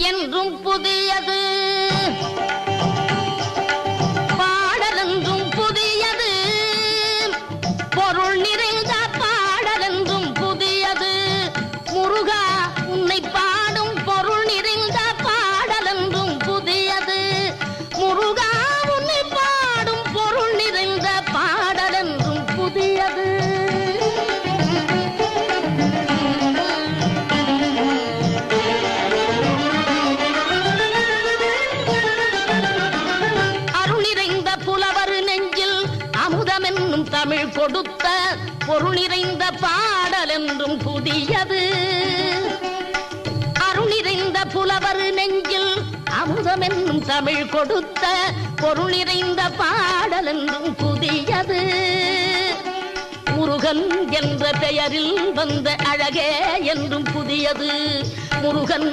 என்றும் புதியது, பாடலென்றும் புதியது, பொருள் நிறைந்த பாடலென்றும் புதியது. முருகா உன்னை பாடும் பொருள் நிறைந்த பாடலென்றும் புதியது. முருகா உன்னை பாடும் பொருள் நிறைந்த பாடலென்றும் புதியது. தமிழ் கொடுத்த பொருள் நிறைந்த பாடல் என்றும் புதியது. அருள் நிறைந்த புலவர் நெஞ்சில் அமுதம் என்னும் தமிழ் கொடுத்த பொருள் நிறைந்த பாடல் என்றும் புதியது. முருகன் என்ற பெயரில் வந்த அழகே என்றும் புதியது. முருகன்